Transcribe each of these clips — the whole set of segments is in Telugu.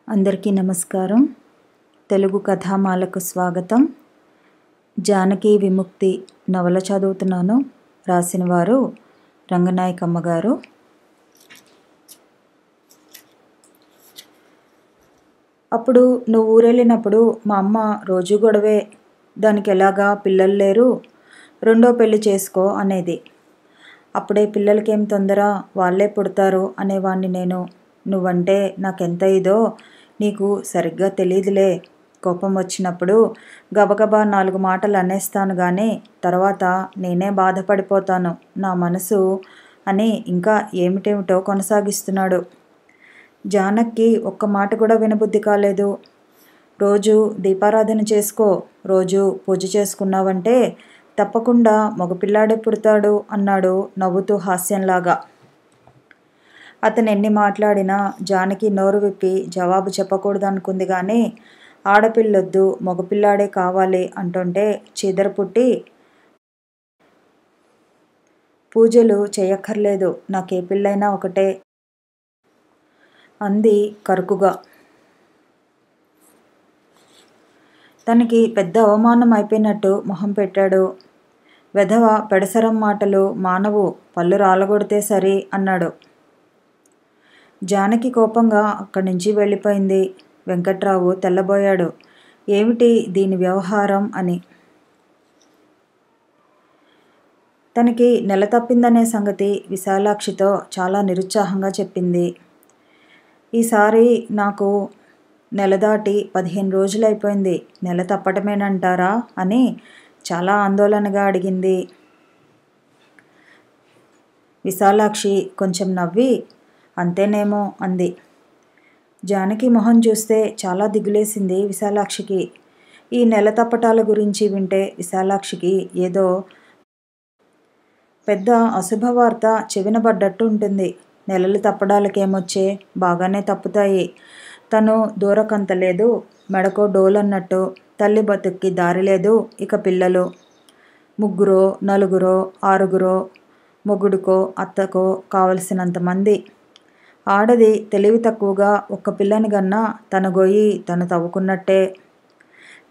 అందరికీ నమస్కారం. తెలుగు కథామాలకు స్వాగతం. జానకి విముక్తి నవల చదువుతున్నాను. రాసిన వారు రంగనాయకమ్మ గారు. అప్పుడు నువ్వు ఊరెళ్ళినప్పుడు మా అమ్మ రోజు గొడవే. దానికి ఎలాగా పిల్లలు లేరు, రెండో పెళ్లి చేసుకో అనేది. అప్పుడే పిల్లలకేం తొందర, వాళ్ళే పుడతారు అనేవాణ్ణి నేను. నువ్వంటే నాకెంత ఇదో నీకు సరిగ్గా తెలీదులే. కోపం వచ్చినప్పుడు గబగబా 4 మాటలు అనేస్తాను కానీ తర్వాత నేనే బాధపడిపోతాను నా మనసు అని ఇంకా ఏమిటేమిటో కొనసాగిస్తున్నాడు. జానకి ఒక్క మాట కూడా వినబుద్ధి కాలేదు. రోజు దీపారాధన చేసుకో, రోజు పూజ చేసుకున్నావంటే తప్పకుండా మగపిల్లాడే పుడతాడు అన్నాడు నవ్వుతూ హాస్యంలాగా. అతను ఎన్ని మాట్లాడినా జానకి నోరు విప్పి జవాబు చెప్పకూడదనుకుంది కానీ ఆడపిల్లొద్దు మగపిల్లాడే కావాలి అంటుంటే చీదర పుట్టి పూజలు చేయక్కర్లేదు, నాకే పిల్లైనా ఒకటే అంది కరుకుగా. తనకి పెద్ద అవమానం అయిపోయినట్టు మొహం పెట్టాడు. వెధవ పెడసరం మాటలు మానవు, పళ్ళు రాలగొడితే సరి అన్నాడు. జానకి కోపంగా అక్కడి నుంచి వెళ్ళిపోయింది. వెంకట్రావు తెల్లబోయాడు. ఏమిటి దీని వ్యవహారం అని. తనకి నెల తప్పిందనే సంగతి విశాలాక్షితో చాలా నిరుత్సాహంగా చెప్పింది. ఈసారి నాకు నెల దాటి 15 రోజులైపోయింది, నెల తప్పటమేనంటారా అని చాలా ఆందోళనగా అడిగింది. విశాలాక్షి కొంచెం నవ్వి అంతేనేమో అంది. జానకి మొహం చూస్తే చాలా దిగులేసింది విశాలాక్షికి. ఈ నెల తప్పటాల గురించి వింటే విశాలాక్షికి ఏదో పెద్ద అశుభవార్త చెవినబడ్డట్టు ఉంటుంది. నెలలు తప్పడాలకేమొచ్చే, బాగానే తప్పుతాయి. తను దూరకంతలేదు, మెడకో డోలన్నట్టు. తల్లి బతుక్కి దారి లేదు, ఇక పిల్లలు 3 4 6 మొగుడుకో అత్తకో కావలసినంతమంది. ఆడది తెలివి తక్కువగా ఒక్క పిల్లని గన్నా తన గొయ్యి తను తవ్వుకున్నట్టే.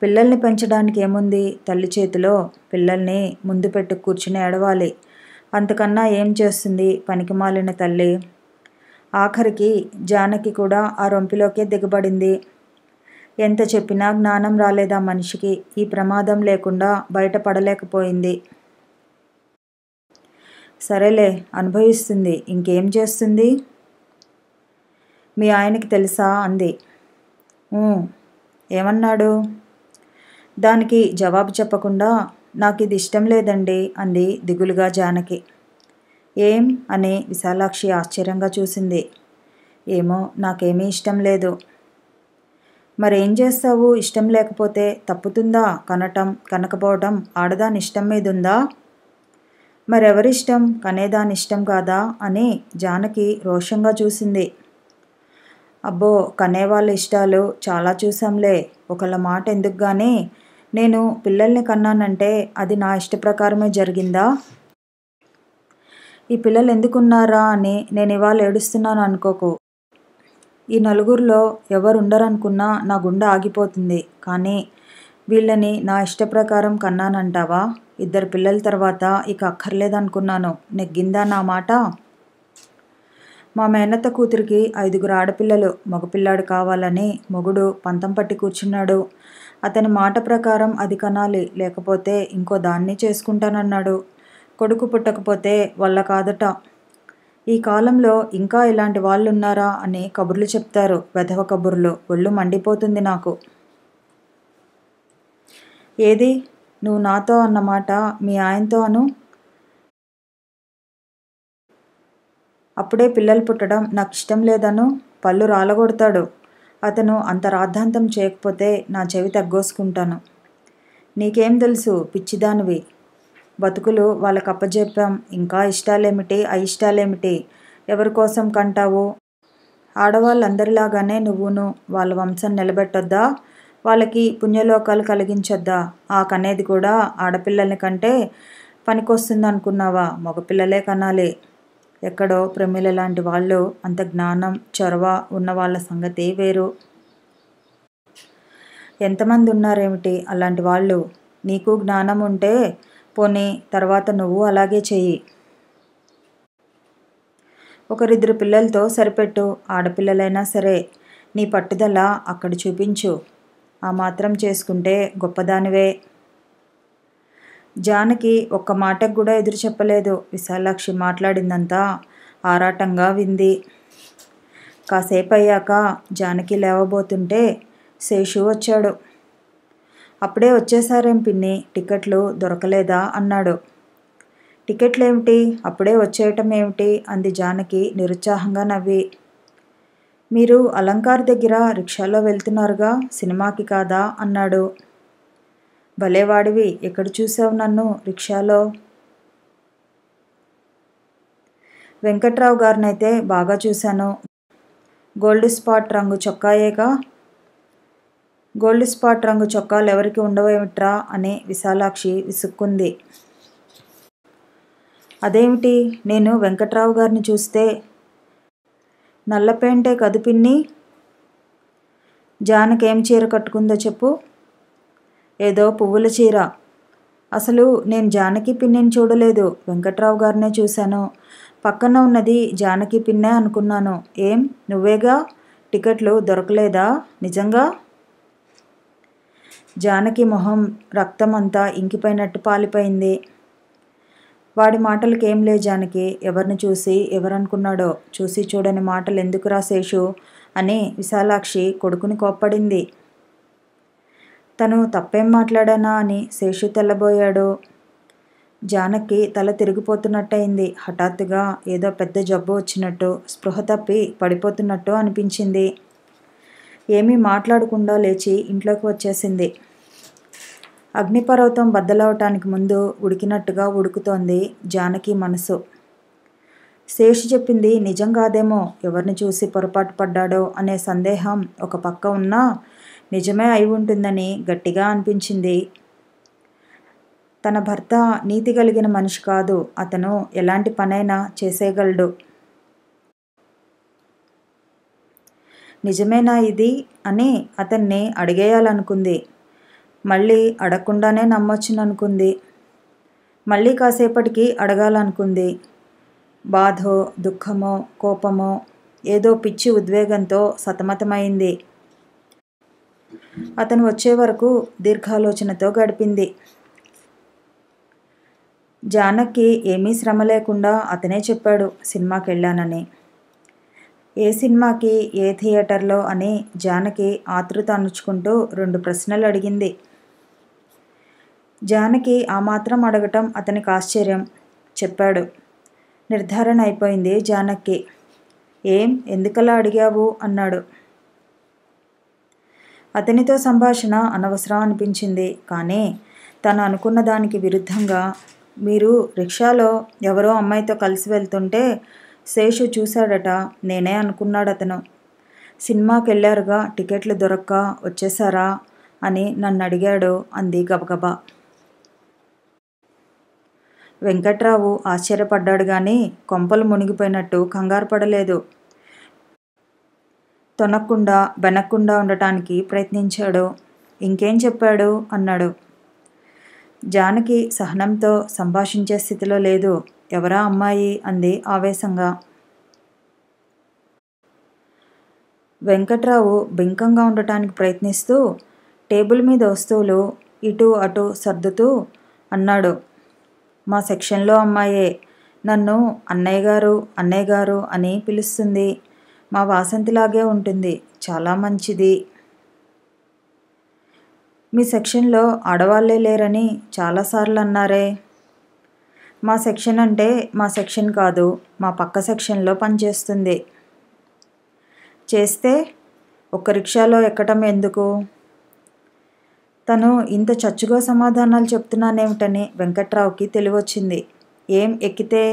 పిల్లల్ని పెంచడానికి ఏముంది, తల్లి చేతిలో పిల్లల్ని ముందు పెట్టు కూర్చుని ఏడవాలి. అంతకన్నా ఏం చేస్తుంది పనికిమాలిన తల్లి. ఆఖరికి జానకి కూడా ఆ రొంపిలోకే దిగబడింది. ఎంత చెప్పినా జ్ఞానం రాలేదా మనిషికి. ఈ ప్రమాదం లేకుండా బయటపడలేకపోయింది. సరేలే అనుభవిస్తుంది, ఇంకేం చేస్తుంది. మీ ఆయనకి తెలుసా అంది. ఏమన్నాడు. దానికి జవాబు చెప్పకుండా నాకిది ఇష్టం లేదండి అంది దిగులుగా జానకి. ఏం అని విశాలాక్షి ఆశ్చర్యంగా చూసింది. ఏమో నాకేమీ ఇష్టం లేదు. మరేం చేస్తావు ఇష్టం లేకపోతే. తప్పుతుందా కనటం కనకపోవటం ఆడదాని ఇష్టం మీదుందా. మరెవరిష్టం, కనేదాని ఇష్టం కాదా అని జానకి రోషంగా చూసింది. అబ్బో కనేవాళ్ళ ఇష్టాలు చాలా చూసాంలే. ఒకళ్ళ మాట ఎందుకు గానీ నేను పిల్లల్ని కన్నానంటే అది నా ఇష్ట ప్రకారమే జరిగిందా. ఈ పిల్లలు ఎందుకున్నారా అని నేను ఇవాళ ఏడుస్తున్నాను అనుకోకు. ఈ నలుగురిలో ఎవరుండరనుకున్నా నా గుండె ఆగిపోతుంది. కానీ వీళ్ళని నా ఇష్ట ప్రకారం కన్నానంటావా. 2 పిల్లల తర్వాత ఇక అక్కర్లేదనుకున్నాను. నెగ్గిందా నా మాట. మా మేనత్త కూతురికి 5 ఆడపిల్లలు, మగపిల్లాడు కావాలని మొగుడు పంతం పట్టి కూర్చున్నాడు. అతని మాట ప్రకారం అది కనాలి, లేకపోతే ఇంకో దాన్ని చేసుకుంటానన్నాడు. కొడుకు పుట్టకపోతే వల్ల కాదట. ఈ కాలంలో ఇంకా ఇలాంటి వాళ్ళున్నారా అని కబుర్లు చెప్తారు, వెధవ కబుర్లు. ఒళ్ళు మండిపోతుంది నాకు. ఏది నువ్వు నాతో అన్నమాట మీ ఆయనతో అను. అప్పుడే పిల్లలు పుట్టడం నాకు ఇష్టం లేదను. పళ్ళు రాలగొడతాడు. అతను అంత రాద్ధాంతం చేయకపోతే నా చెవి తగ్గోసుకుంటాను. నీకేం తెలుసు పిచ్చిదానివి. బతుకులు వాళ్ళకప్పజెప్పాం. ఇంకా ఇష్టాలేమిటి అయిష్టాలేమిటి, ఎవరి కోసం కంటావు. ఆడవాళ్ళందరిలాగానే నువ్వును వాళ్ళ వంశం నిలబెట్టొద్దా, వాళ్ళకి పుణ్యలోకాలు కలిగించొద్దా. ఆ కనేది కూడా ఆడపిల్లల్ని కంటే పనికొస్తుందనుకున్నావా. మగపిల్లలే కనాలి. ఎక్కడో ప్రమిళ లాంటి వాళ్ళు, అంత జ్ఞానం చొరవ ఉన్న వాళ్ళ సంగతి వేరు. ఎంతమంది ఉన్నారేమిటి అలాంటి వాళ్ళు? నీకు జ్ఞానం ఉంటే పోనీ తర్వాత నువ్వు అలాగే చెయ్యి. ఒకరిద్దరు పిల్లలతో సరిపెట్టు. ఆడపిల్లలైనా సరే. నీ పట్టుదల అక్కడ చూపించు. ఆ మాత్రం చేసుకుంటే గొప్పదానివే. జానకి ఒక్క మాటకు కూడా ఎదురు చెప్పలేదు. విశాలాక్షి మాట్లాడిందంతా ఆరాటంగా వింది. కాసేపయ్యాక జానకి లేవబోతుంటే శేషు వచ్చాడు. అప్పుడే వచ్చేసారేం పిన్ని, టికెట్లు దొరకలేదా అన్నాడు. టికెట్లేమిటి, అప్పుడే వచ్చేయటం ఏమిటి అంది జానకి నిరుత్సాహంగా నవ్వి. మీరు అలంకార్ దగ్గర రిక్షాలో వెళ్తున్నారుగా, సినిమాకి కాదా అన్నాడు. భలేవాడివి, ఎక్కడ చూసావు నన్ను రిక్షాలో? వెంకట్రావు గారినైతే బాగా చూశాను. గోల్డ్ స్పాట్ రంగు చొక్కాయేగా. గోల్డ్ స్పాట్ రంగు చొక్కాలు ఎవరికి ఉండవేమిట్రా అని విశాలాక్షి విసుక్కుంది. అదేమిటి, నేను వెంకట్రావు గారిని చూస్తే నల్లపేంటే కదు పిన్ని. జానకేం చీర కట్టుకుందో చెప్పు. ఏదో పువ్వుల చీర. అసలు నేను జానకి పిన్నిని చూడలేదు, వెంకట్రావు గారినే చూశాను. పక్కన ఉన్నది జానకి పిన్నే అనుకున్నాను. ఏం, నువ్వేగా? టికెట్లు దొరకలేదా నిజంగా? జానకి మొహం రక్తం అంతా ఇంకిపోయినట్టు పాలిపోయింది. వాడి మాటలకేం లే జానకి, ఎవరిని చూసి ఎవరనుకున్నాడో. చూసి చూడని మాటలు ఎందుకురా శేషు అని విశాలాక్షి కొడుకుని కోప్పడింది. తను తప్పేం మాట్లాడానా అని శేషు తెల్లబోయాడు. జానకి తల తిరిగిపోతున్నట్టయింది. హఠాత్తుగా ఏదో పెద్ద జబ్బు వచ్చినట్టు, స్పృహ తప్పి పడిపోతున్నట్టు అనిపించింది. ఏమీ మాట్లాడకుండా లేచి ఇంట్లోకి వచ్చేసింది. అగ్నిపర్వతం బద్దలవటానికి ముందు ఉడికినట్టుగా ఉడుకుతోంది జానకి మనసు. శేషు చెప్పింది నిజం కాదేమో, ఎవరిని చూసి పొరపాటు పడ్డాడో అనే సందేహం ఒక పక్క ఉన్నా నిజమే అయి ఉంటుందని గట్టిగా అనిపించింది. తన భర్త నీతి కలిగిన మనిషి కాదు, అతను ఎలాంటి పనైనా చేసేయగలడు. నిజమేనా ఇది అని అతన్ని అడిగేయాలనుకుంది. మళ్ళీ అడగకుండానే నమ్మొచ్చుననుకుంది. మళ్ళీ కాసేపటికి అడగాలనుకుంది. బాధో, దుఃఖమో, కోపమో, ఏదో పిచ్చి ఉద్వేగంతో సతమతమైంది. అతను వచ్చే వరకు దీర్ఘాలోచనతో గడిపింది. జానకి ఏమీ శ్రమ లేకుండా అతనే చెప్పాడు సినిమాకి వెళ్ళానని. ఏ సినిమాకి, ఏ థియేటర్లో అని జానకి ఆతృత అణుచుకుంటూ 2 ప్రశ్నలు అడిగింది. జానకి ఆ మాత్రం అడగటం అతనికి ఆశ్చర్యం. చెప్పాడు. నిర్ధారణ అయిపోయింది జానకి. ఏం, ఎందుకలా అడిగావు అన్నాడు. అతనితో సంభాషణ అనవసరం అనిపించింది. కానీ తను అనుకున్న దానికి విరుద్ధంగా, మీరు రిక్షాలో ఎవరో అమ్మాయితో కలిసి వెళ్తుంటే శేషు చూశాడట. నేనే అనుకున్నాడతను. సినిమాకి వెళ్ళారుగా, టికెట్లు దొరక్క వచ్చేసారా అని నన్ను అడిగాడు అంది గబగబా. వెంకట్రావు ఆశ్చర్యపడ్డాడు గాని కొంపలు మునిగిపోయినట్టు కంగారు పడలేదు. తొనకుండా బెనక్కుండా ఉండటానికి ప్రయత్నించాడు. ఇంకేం చెప్పాడు అన్నాడు. జానకి సహనంతో సంభాషించే స్థితిలో లేదు. ఎవరా అమ్మాయి అంది ఆవేశంగా. వెంకట్రావు బింకంగా ఉండటానికి ప్రయత్నిస్తూ టేబుల్ మీద వస్తువులు ఇటు అటు సర్దుతూ అన్నాడు. మా సెక్షన్లో అమ్మాయే. నన్ను అన్నయ్య గారు అన్నయ్య గారు అని పిలుస్తుంది. మా వాసంతిలాగే ఉంటుంది. చాలా మంచిది. మీ సెక్షన్లో ఆడవాళ్లే లేరని చాలాసార్లు అన్నారే. మా సెక్షన్ అంటే మా సెక్షన్ కాదు, మా పక్క సెక్షన్లో పనిచేస్తుంది. చేస్తే ఒక్క రిక్షాలో ఎక్కటం ఎందుకు? తను ఇంత చచ్చుగా సమాధానాలు చెప్తున్నానేమిటని వెంకట్రావుకి తెలివొచ్చింది. ఏం ఎక్కితే?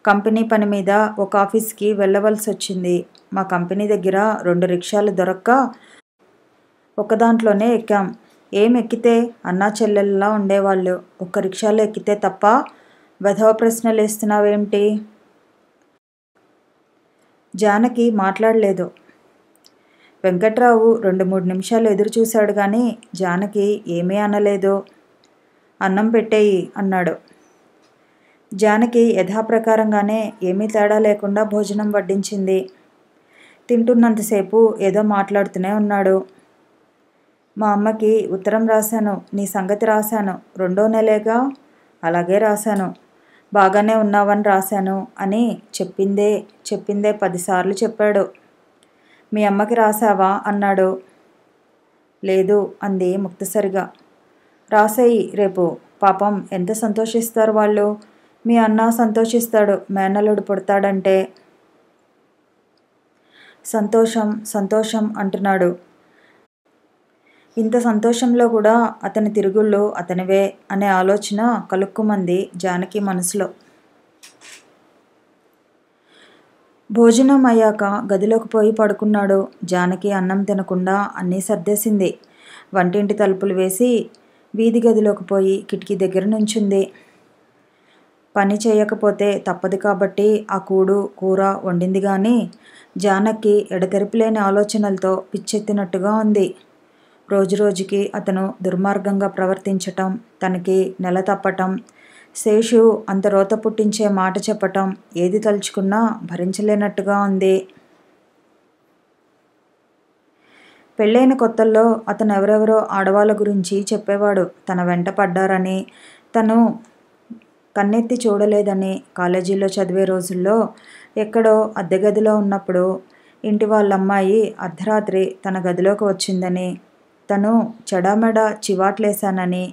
కంపెనీ పని మీద ఒక ఆఫీస్కి వెళ్ళవలసి వచ్చింది. మా కంపెనీ దగ్గర 2 రిక్షాలు దొరక్క ఒకదాంట్లోనే ఎక్కాం. ఏం ఎక్కితే? అన్నా చెల్లెల్లా ఉండేవాళ్ళు. ఒక్క రిక్షాలో ఎక్కితే తప్ప వెధవ ప్రశ్నలు వేస్తున్నావేమిటి? జానకి మాట్లాడలేదు. వెంకట్రావు 2-3 నిమిషాలు ఎదురు చూశాడు గాని జానకి ఏమీ అనలేదు. అన్నం పెట్టేయి అన్నాడు. జానకి యథాప్రకారంగానే ఏమీ తేడా లేకుండా భోజనం వడ్డించింది. తింటున్నంతసేపు ఏదో మాట్లాడుతూనే ఉన్నాడు. మా అమ్మకి ఉత్తరం రాశాను, నీ సంగతి రాశాను, 2వ నెలేగా. అలాగే రాశాను. బాగానే ఉన్నావని రాశాను అని చెప్పిందే 10 సార్లు చెప్పాడు. మీ అమ్మకి రాశావా అన్నాడు. లేదు అంది ముక్తసరిగా. రాసేయి రేపు. పాపం ఎంత సంతోషిస్తారు వాళ్ళు. మీ అన్న సంతోషిస్తాడు మేనల్లుడు పుడతాడంటే. సంతోషం అంటున్నాడు. ఇంత సంతోషంలో కూడా అతని తిరుగుళ్ళు అతనివే అనే ఆలోచన కలుక్కుమంది జానకి మనసులో. భోజనం అయ్యాక గదిలోకి పోయి పడుకున్నాడు. జానకి అన్నం తినకుండా అన్నీ సర్దేసింది. వంటింటి తలుపులు వేసి వీధి గదిలోకి పోయి కిటికీ దగ్గర నుంచుంది. పని చేయకపోతే తప్పదు కాబట్టి ఆ కూర వండింది గాని జానకి ఎడతెరిపిలేని ఆలోచనలతో పిచ్చెత్తినట్టుగా ఉంది. రోజురోజుకి అతను దుర్మార్గంగా ప్రవర్తించటం, తనకి నెల తప్పటం, శేషు అంత రోత పుట్టించే మాట చెప్పటం ఏది తలుచుకున్నా భరించలేనట్టుగా ఉంది. పెళ్ళైన కొత్తల్లో అతను ఎవరెవరో ఆడవాళ్ళ గురించి చెప్పేవాడు. తన వెంట పడ్డారని, తను కన్నెత్తి చూడలేదని. కాలేజీలో చదివే రోజుల్లో ఎక్కడో అద్దె గదిలో ఉన్నప్పుడు ఇంటి వాళ్ళమ్మాయి అర్ధరాత్రి తన గదిలోకి వచ్చిందని, తను చెడామెడ చివాట్లేశానని.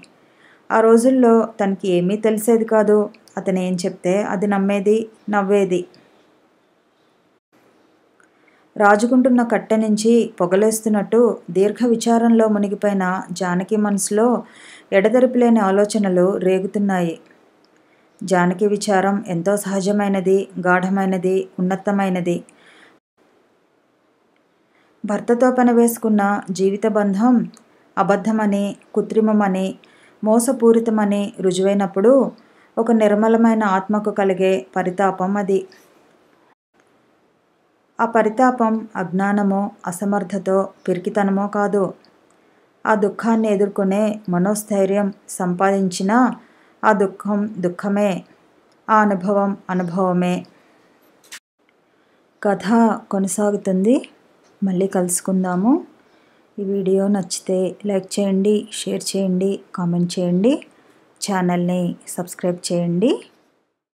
ఆ రోజుల్లో తనకి ఏమీ తెలిసేది కాదు. అతను ఏం చెప్తే అది నమ్మేది, నవ్వేది. రాజుకుంటున్న కట్టె నుంచి పొగలేస్తున్నట్టు దీర్ఘ విచారంలో మునిగిపోయిన జానకి మనసులో ఎడతెరిపిలేని ఆలోచనలు రేగుతున్నాయి. జానకి విచారం ఎంతో సహజమైనది, గాఢమైనది, ఉన్నతమైనది. భర్తతో పెనవేసుకున్న జీవిత బంధం అబద్ధమని, కృత్రిమమని, మోసపూరితమని రుజువైనప్పుడు ఒక నిర్మలమైన ఆత్మకు కలిగే పరితాపం అది. ఆ పరితాపం అజ్ఞానమో, అసమర్థతో, పిరికితనమో కాదు. ఆ దుఃఖాన్ని ఎదుర్కొనే మనోస్థైర్యం సంపాదించినా ఆ దుఃఖం దుఃఖమే, ఆ అనుభవం అనుభవమే. కథ కొనసాగుతుంది. మళ్ళీ కలుసుకుందాము. ఈ వీడియో నచ్చితే లైక్ చేయండి, షేర్ చేయండి, కామెంట్ చేయండి, ఛానల్ని సబ్స్క్రైబ్ చేయండి.